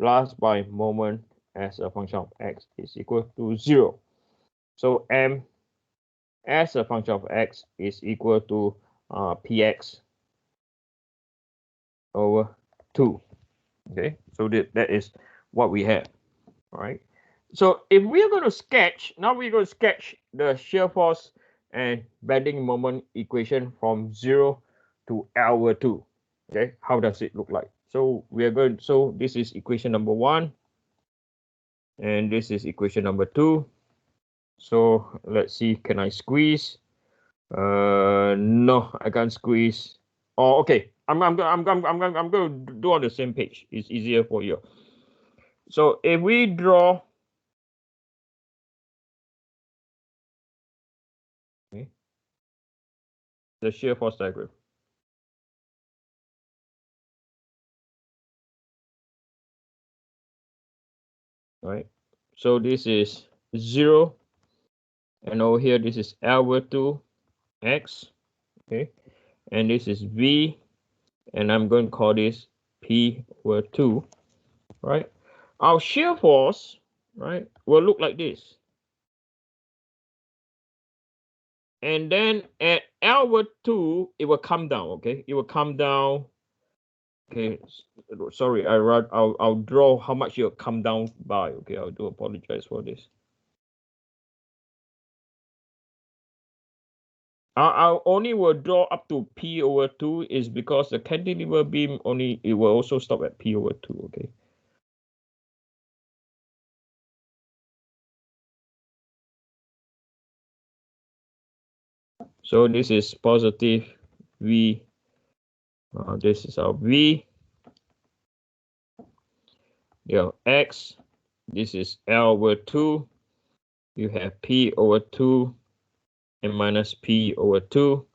plus by moment as a function of x is equal to 0. So m as a function of x is equal to px over 2. Okay, so that is what we have. All right. So if we are going to sketch, now we're going to sketch the shear force and bending moment equation from 0 to L over 2. Okay, how does it look like? So we are going, so this is equation number 1, and this is equation number 2. So let's see, can I squeeze? No, I can't squeeze. Oh, okay. I'm going to do on the same page. It's easier for you. So if we draw, okay, the shear force diagram. Right, so this is 0, and over here this is L over 2 x, okay, and this is v, and I'm going to call this P over 2. Right, our shear force, right, will look like this, and then at L over 2 it will come down. Okay, it will come down. Okay, sorry, I'll draw how much it will come down by. Okay, I do apologize for this. I only will draw up to P over 2 is because the cantilever beam only, it will also stop at P over 2, okay? So this is positive V. This is our V. Your X. This is L over 2. You have P over 2 and minus P over 2.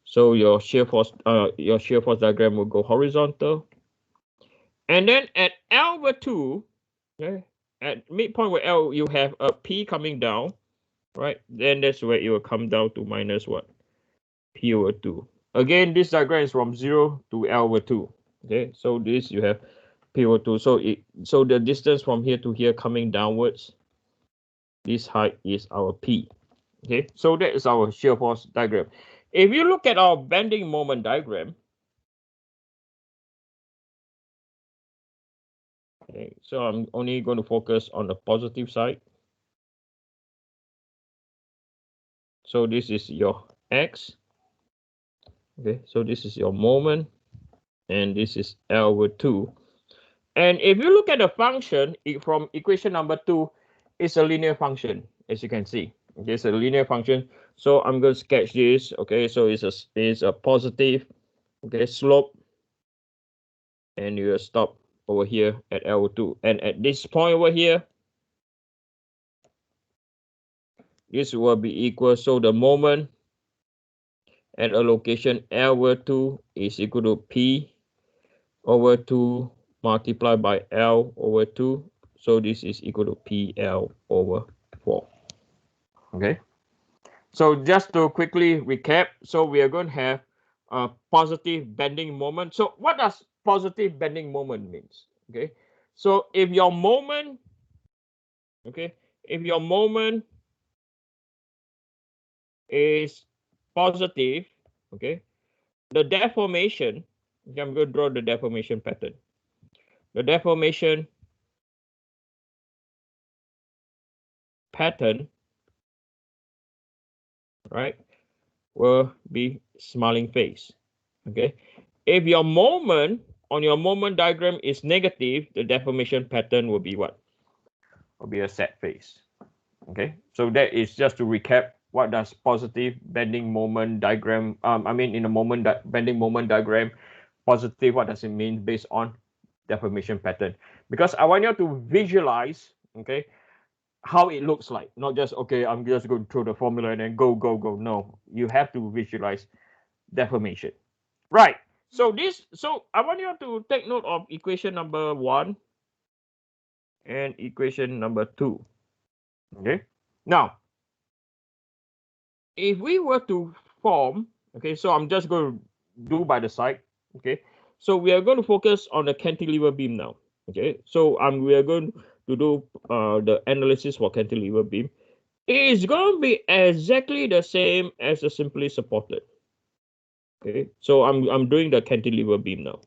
So your shear force diagram will go horizontal. And then at L over 2, okay, at midpoint where L, you have a P coming down, right? Then that's where it will come down to minus what? P over 2. Again, this diagram is from 0 to L over 2. Okay, so this you have P over 2. So the distance from here to here coming downwards, this height is our P. Okay, so that is our shear force diagram. If you look at our bending moment diagram, okay, so I'm only going to focus on the positive side. So this is your X. Okay, so this is your moment, and this is L over 2. And if you look at the function from equation number 2, it's a linear function, as you can see. Okay, it's a linear function. So I'm going to sketch this. Okay, so it's a positive, okay, slope, and you will stop over here at L2. And at this point over here, this will be equal. So the moment at a location L over 2 is equal to P over 2 multiplied by L over 2. So this is equal to PL over 4. Okay. So just to quickly recap, so we are going to have a positive bending moment. So what does positive bending moment means? Okay. So if your moment, okay, if your moment is positive, okay, the deformation, okay, I'm going to draw the deformation pattern. The deformation pattern, right, will be smiling face. Okay. If your moment on your moment diagram is negative, the deformation pattern will be what? Will be a sad face. Okay. So that is just to recap. What does positive bending moment diagram? I mean, in a bending moment diagram, positive. What does it mean based on deformation pattern? Because I want you to visualize. Okay. How it looks like, not just, okay, I'm just going through the formula and then go. No, you have to visualize deformation. Right. So I want you to take note of equation number 1 and equation number 2. Okay. Now, if we were to form, okay, so I'm just going to do by the side. Okay. So we are going to focus on the cantilever beam now. Okay, so we are going to do the analysis for cantilever beam. It is going to be exactly the same as the simply supported. Okay, so I'm doing the cantilever beam now,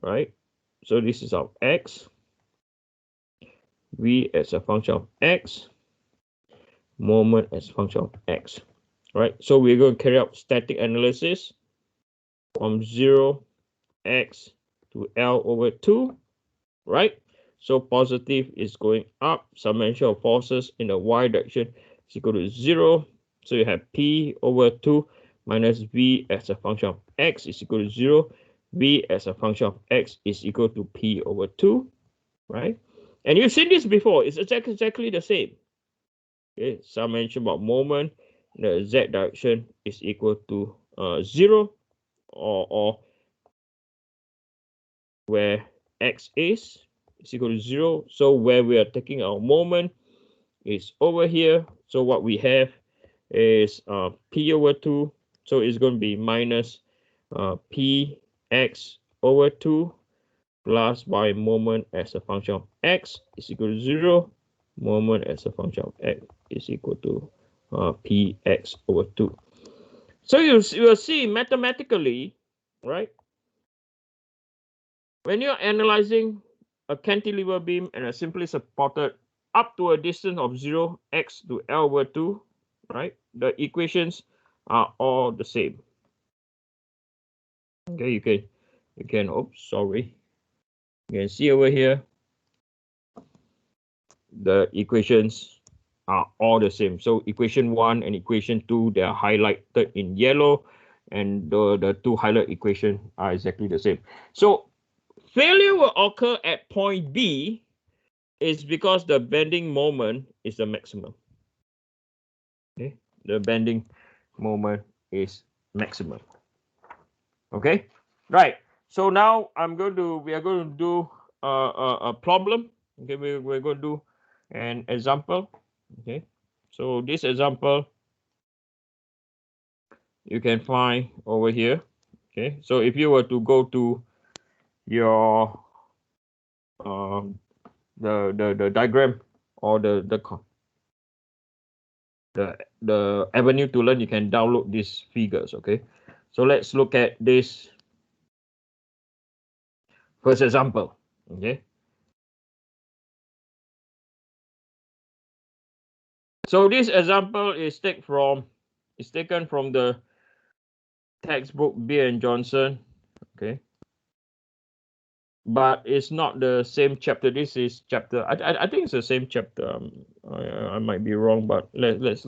right? So this is our x, v as a function of x, moment as a function of x, right? So we're going to carry out static analysis from 0 x to L over 2, right? So positive is going up, summation of forces in the y direction is equal to 0. So you have P over 2 minus V as a function of x is equal to 0. V as a function of x is equal to P over 2, right? And you've seen this before. It's exactly the same. Okay, summation about moment in the z direction is equal to 0, or where x is equal to 0. So where we are taking our moment is over here. So what we have is p over 2. So it's going to be minus px over 2 plus by moment as a function of x is equal to 0. Moment as a function of x is equal to px over 2. So you will see mathematically, right? When you're analyzing a cantilever beam and a simply supported up to a distance of 0, x to L over 2, right? The equations are all the same. Okay, you can, oops, sorry. You can see over here, the equations are all the same. So equation 1 and equation 2, they are highlighted in yellow, and the two highlight equations are exactly the same. So failure will occur at point B is because the bending moment is the maximum. Okay, the bending moment is maximum. Okay, right. So now we are going to do a problem. Okay, we're going to do an example. Okay, so this example you can find over here. Okay, so if you were to go to your the diagram or the avenue to learn, you can download these figures. Okay, so let's look at this first example. Okay, so this example is taken from the textbook Beer and Johnson. Okay, but it's not the same chapter. This is chapter, I think it's the same chapter. I might be wrong, but let's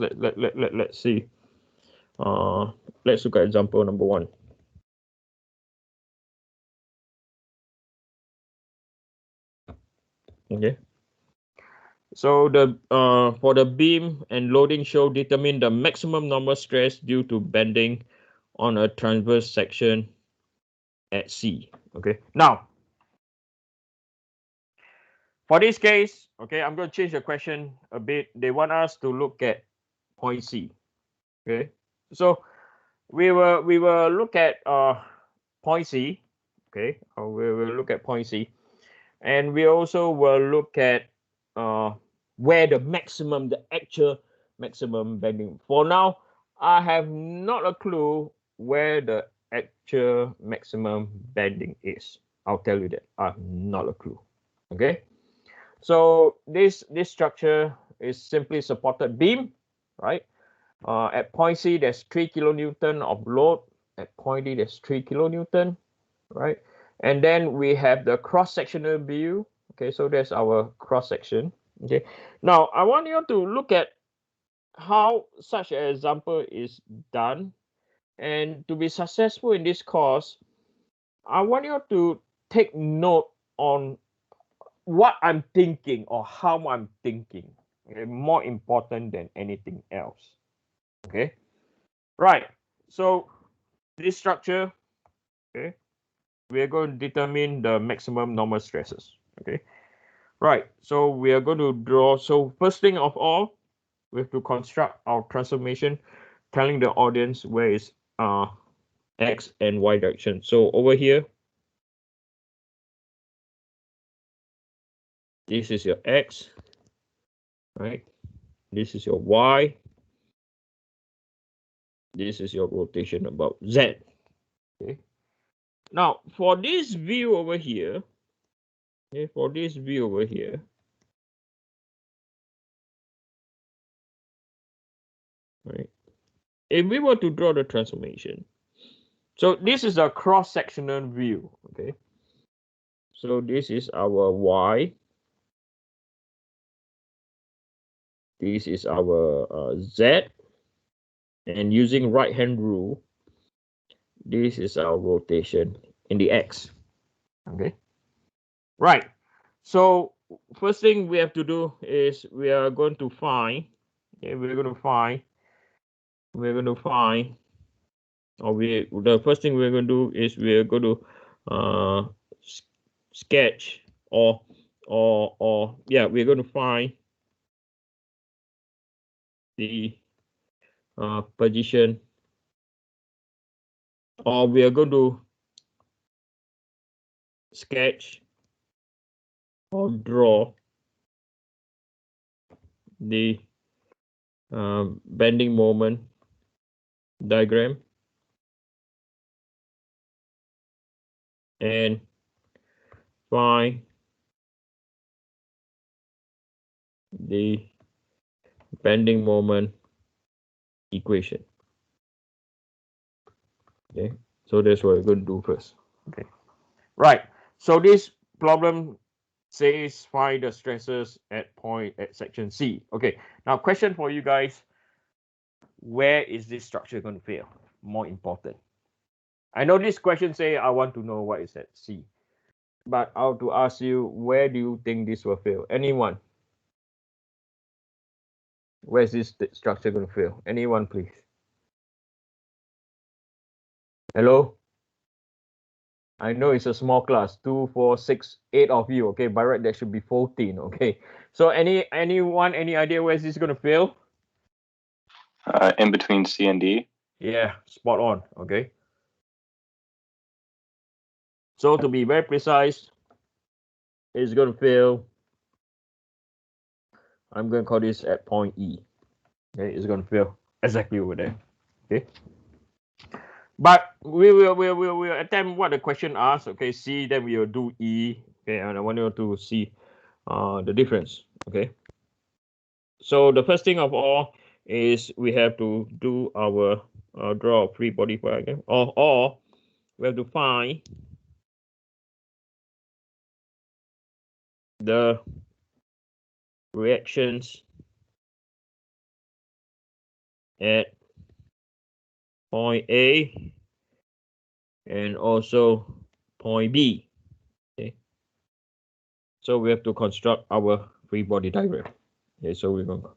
see. Let's look at example number 1. Okay, so the for the beam and loading show, determine the maximum normal stress due to bending on a transverse section at C. Okay, now for this case, okay, I'm going to change the question a bit. They want us to look at point C. Okay, so we will look at point C. Okay, we will look at point C, and we also will look at where the actual maximum bending. For now, I have not a clue where the actual maximum bending is. I'll tell you that I have not a clue. Okay, so this structure is simply supported beam, right? At point C, there's 3 kilonewton of load. At point D, there's 3 kilonewton, right? And then we have the cross-sectional view. Okay, so there's our cross-section. Okay, now I want you to look at how such an example is done. And to be successful in this course, I want you to take note on what I'm thinking or how I'm thinking. Okay, more important than anything else. Okay, right. So this structure, okay, we are going to determine the maximum normal stresses. Okay, right. So we are going to draw. So first thing of all, we have to construct our transformation, telling the audience where is x and y direction. So over here, This is your X, right? This is your Y. This is your rotation about Z. Okay. Now, for this view over here, okay, right? If we were to draw the transformation, so this is a cross-sectional view, okay? So this is our Y. This is our Z. And using right-hand rule, this is our rotation in the X, okay? Right. So first thing we have to do is we are going to find, okay, the first thing we're going to do is we're going to sketch or we're going to find the position, or we are going to sketch or draw the bending moment diagram and find the bending moment equation. Okay, so that's what we're going to do first. Okay, right. So this problem says find the stresses at section C. Okay, now question for you guys: where is this structure going to fail? More important. I know this question say I want to know what is at C, but I have to ask you, where do you think this will fail? Anyone? Where is this structure going to fail? Anyone, please? Hello? I know it's a small class, 2, 4, 6, 8 of you. Okay, by right there should be 14. Okay, so anyone, any idea where is this going to fail? In between C and D. Yeah, spot on. Okay. So to be very precise, it's going to fail. I'm going to call this at point E. Okay, it's going to fail exactly over there. Okay. But we will attempt what the question asks. Okay, C, then we will do E. Okay, and I want you to see the difference. Okay. So the first thing of all is we have to do our draw a free body diagram, or we have to find the reactions at point A and also point B. Okay, so we have to construct our free body diagram. Okay, so we're going to.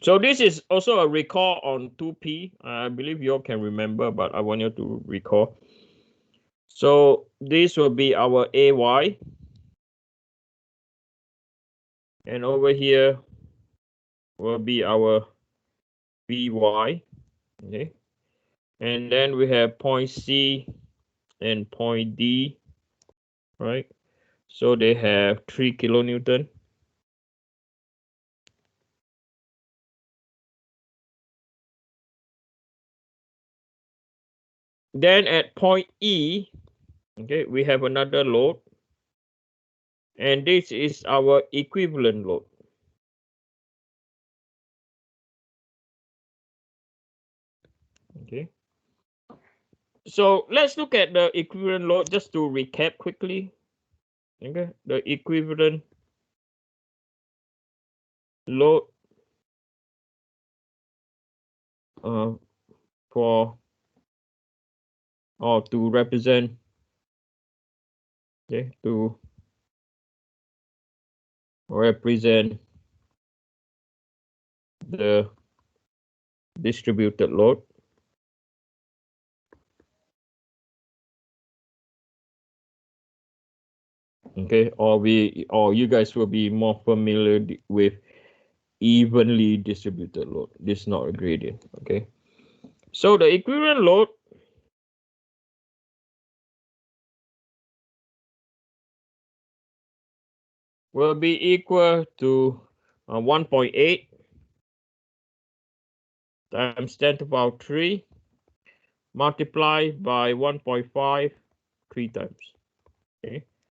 So this is also a recall on 2P. I believe you all can remember, but I want you to recall. So this will be our AY. And over here will be our BY. Okay. And then we have point C and point D, right? So they have 3 kilonewton. Then at point E, okay, we have another load. And this is our equivalent load. Okay. So let's look at the equivalent load just to recap quickly. Okay, the equivalent load for or to represent, okay, to represent the distributed load. Okay, or you guys will be more familiar with evenly distributed load. This is not a gradient. Okay, so the equivalent load will be equal to 1.8 times 10 to the power 3 multiplied by 1.5 3 times. Okay.